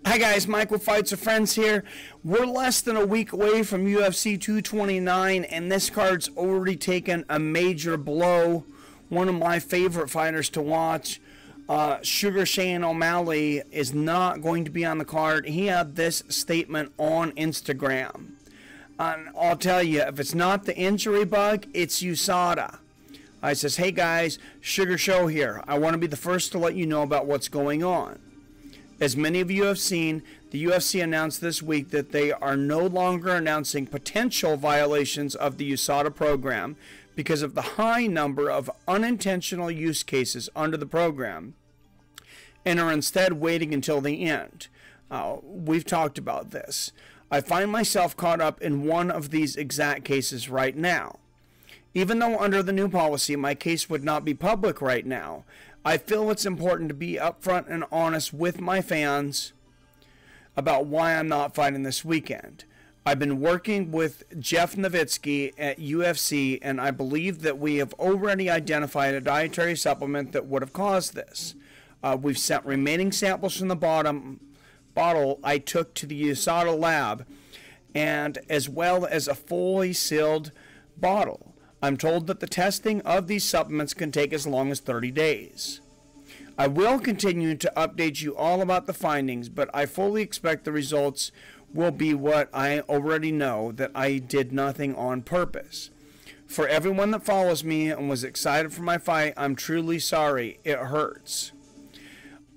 Hi guys, Michael Fights with Friends here. We're less than a week away from UFC 229, and this card's already taken a major blow. One of my favorite fighters to watch, Sugar Shane O'Malley, is not going to be on the card. He had this statement on Instagram. And I'll tell you, if it's not the injury bug, it's USADA. I says, hey guys, Sugar Show here. I want to be the first to let you know about what's going on. As many of you have seen, the UFC announced this week that they are no longer announcing potential violations of the USADA program because of the high number of unintentional use cases under the program, and are instead waiting until the end. We've talked about this. I find myself caught up in one of these exact cases right now. Even though under the new policy my case would not be public right now, I feel it's important to be upfront and honest with my fans about why I'm not fighting this weekend. I've been working with Jeff Nowitzki at UFC, and I believe that we have already identified a dietary supplement that would have caused this. We've sent remaining samples from the bottle I took to the USADA lab, and as well as a fully sealed bottle. I'm told that the testing of these supplements can take as long as 30 days. I will continue to update you all about the findings, but I fully expect the results will be what I already know, that I did nothing on purpose. For everyone that follows me and was excited for my fight, I'm truly sorry. It hurts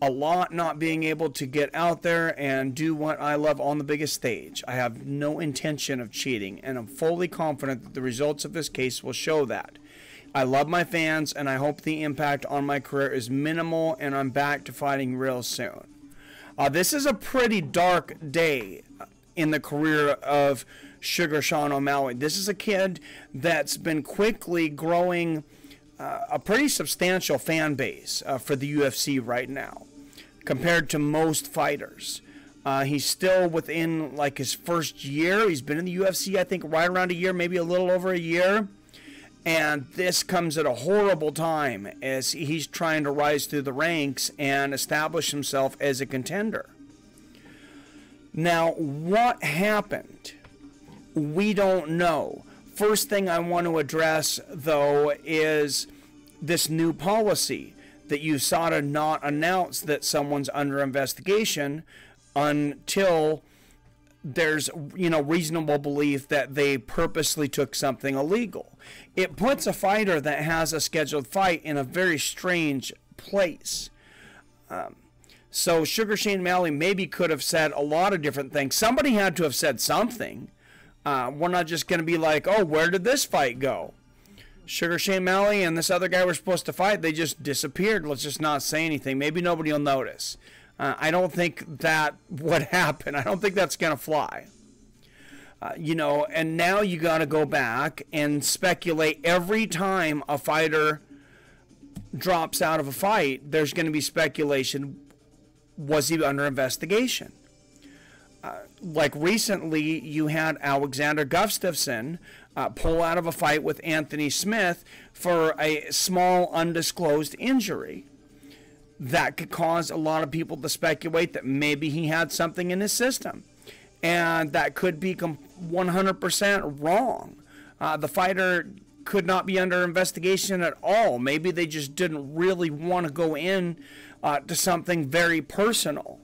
a lot not being able to get out there and do what I love on the biggest stage. I have no intention of cheating, and I'm fully confident that the results of this case will show that. I love my fans, and I hope the impact on my career is minimal, and I'm back to fighting real soon. This is a pretty dark day in the career of Sugar Sean O'Malley. This is a kid that's been quickly growing a pretty substantial fan base for the UFC right now, compared to most fighters. He's still within like his first year. He's been in the UFC, I think, right around a year, maybe a little over a year. And this comes at a horrible time as he's trying to rise through the ranks and establish himself as a contender. Now, what happened? We don't know. First thing I want to address, though, is this new policy that USADA not announce that someone's under investigation until there's, reasonable belief that they purposely took something illegal. It puts a fighter that has a scheduled fight in a very strange place. So Sugar Shane O'Malley maybe could have said a lot of different things. Somebody had to have said something. We're not just going to be like, oh, where did this fight go? Sugar Shane O'Malley and this other guy were supposed to fight. They just disappeared. Let's just not say anything. Maybe nobody will notice. I don't think that would happen. I don't think that's going to fly. And now you got to go back and speculate. Every time a fighter drops out of a fight, there's going to be speculation. Was he under investigation? Like recently, you had Alexander Gustafsson pull out of a fight with Anthony Smith for a small undisclosed injury. That could cause a lot of people to speculate that maybe he had something in his system. And that could be 100% wrong. The fighter could not be under investigation at all. Maybe they just didn't really want to go in to something very personal.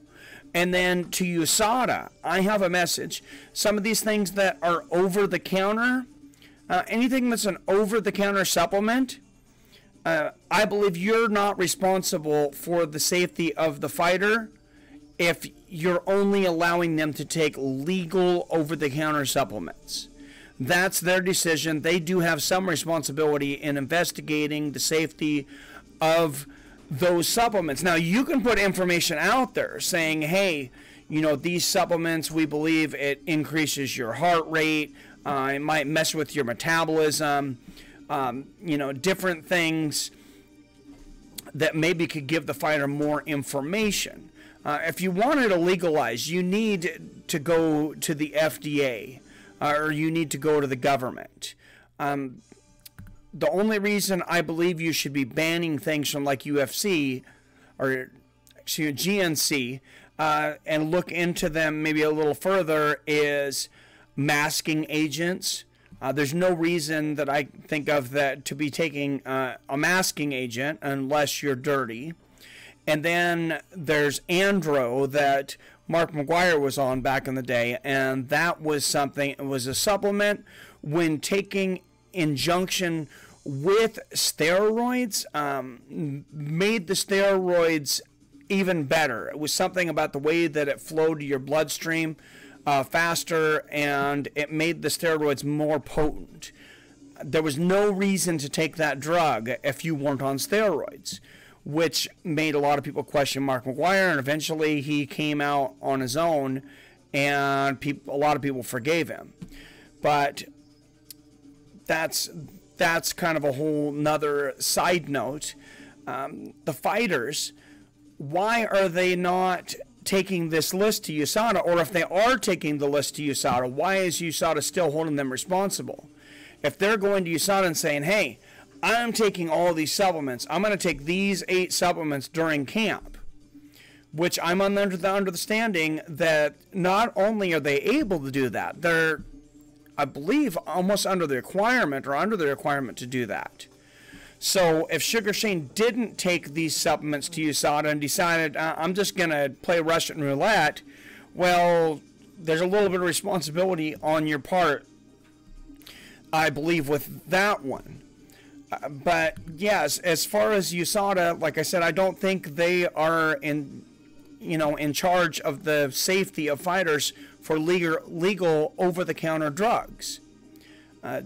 And then to USADA, I have a message. Some of these things that are over-the-counter, anything that's an over-the-counter supplement, I believe you're not responsible for the safety of the fighter if you're only allowing them to take legal over-the-counter supplements. That's their decision. They do have some responsibility in investigating the safety of those supplements. Now, you can put information out there saying, hey, these supplements, we believe it increases your heart rate, it might mess with your metabolism, different things that maybe could give the fighter more information. If you wanted to legalize, you need to go to the FDA or you need to go to the government. The only reason I believe you should be banning things from like UFC or GNC and look into them maybe a little further is masking agents. There's no reason that I think of that to be taking a masking agent unless you're dirty. And then there's Andro that Mark McGuire was on back in the day, and that was something, it was a supplement when taking injunction with steroids, made the steroids even better. It was something about the way that it flowed to your bloodstream faster, and it made the steroids more potent. There was no reason to take that drug if you weren't on steroids, which made a lot of people question Mark McGuire, and eventually he came out on his own, and a lot of people forgave him. But that's kind of a whole nother side note. The fighters, why are they not taking this list to USADA? Or if they are taking the list to USADA, why is USADA still holding them responsible? If they're going to USADA and saying, hey, I'm taking all these supplements, I'm going to take these 8 supplements during camp, which I'm under the understanding that not only are they able to do that, they're, I believe, almost under the requirement to do that. So if Sugar Shane didn't take these supplements to USADA and decided, I'm just going to play Russian roulette, well, there's a little bit of responsibility on your part, I believe, with that one. But yes, as far as USADA, like I said, I don't think they are in charge of the safety of fighters for legal over-the-counter drugs.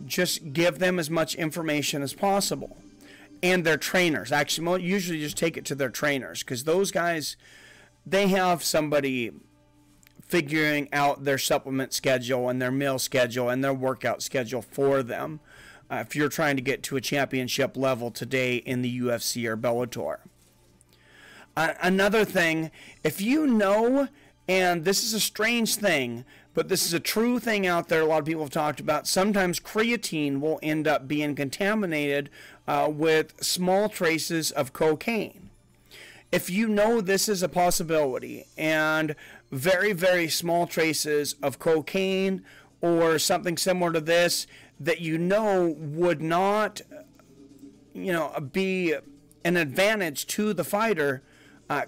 Just give them as much information as possible. And their trainers. Actually, usually just take it to their trainers, because those guys, they have somebody figuring out their supplement schedule and their meal schedule and their workout schedule for them if you're trying to get to a championship level today in the UFC or Bellator. Another thing, if you know, and this is a strange thing, but this is a true thing out there a lot of people have talked about, sometimes creatine will end up being contaminated with small traces of cocaine. If you know this is a possibility, and very, very small traces of cocaine or something similar to this that you know would not, be an advantage to the fighter,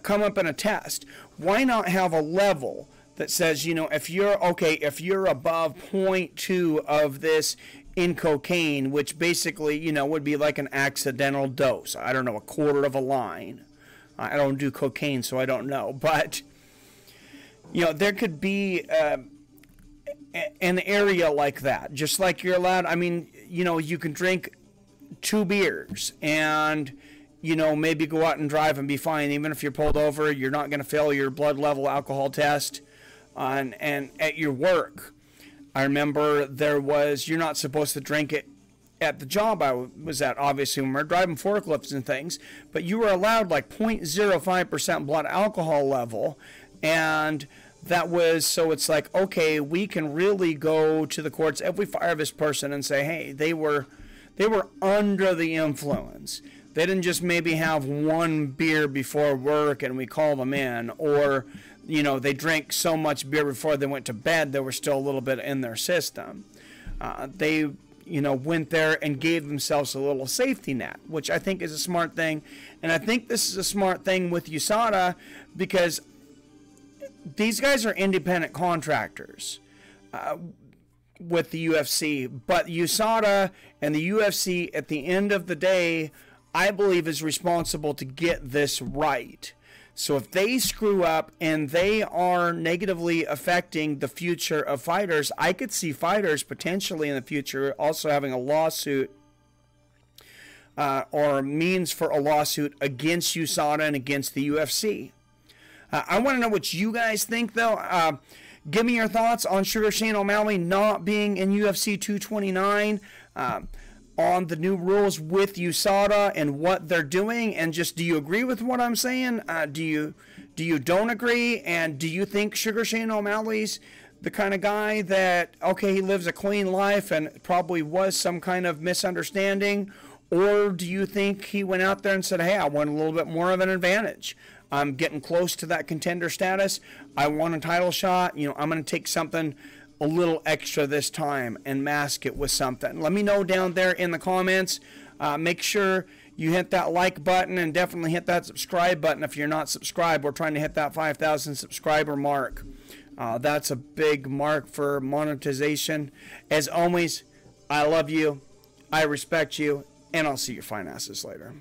come up in a test. Why not have a level that says, if you're above 0.2 of this in cocaine, which basically, would be like an accidental dose. I don't know, a quarter of a line. I don't do cocaine, so I don't know. But, there could be an area like that. Just like you're allowed, you can drink 2 beers and, maybe go out and drive and be fine. Even if you're pulled over, you're not going to fail your blood level alcohol test. And at your work, I remember you're not supposed to drink it at the job I was at, obviously, when we're driving forklifts and things, but you were allowed like 0.05% blood alcohol level, and that was, so it's like, okay, we can really go to the courts if we fire this person and say, hey, they were under the influence. They didn't just maybe have 1 beer before work and we call them in, or they drank so much beer before they went to bed, there was still a little bit in their system. They, went there and gave themselves a little safety net, which I think is a smart thing. And I think this is a smart thing with USADA, because these guys are independent contractors with the UFC. But USADA and the UFC, at the end of the day, I believe is responsible to get this right. So if they screw up and they are negatively affecting the future of fighters, I could see fighters potentially in the future also having a lawsuit or means for a lawsuit against USADA and against the UFC. I want to know what you guys think, though. Give me your thoughts on Sugar Shane O'Malley not being in UFC 229. On the new rules with USADA and what they're doing, and just, do you agree with what I'm saying? Do you don't agree? And do you think Sugar Shane O'Malley's the kind of guy that, okay, he lives a clean life and probably was some kind of misunderstanding? Or do you think he went out there and said, hey, I want a little bit more of an advantage? I'm getting close to that contender status. I want a title shot. You know, I'm going to take something a little extra this time and mask it with something. Let me know down there in the comments. Make sure you hit that like button and definitely hit that subscribe button if you're not subscribed. We're trying to hit that 5,000 subscriber mark. That's a big mark for monetization. As always, I love you, I respect you, and I'll see your fine asses later.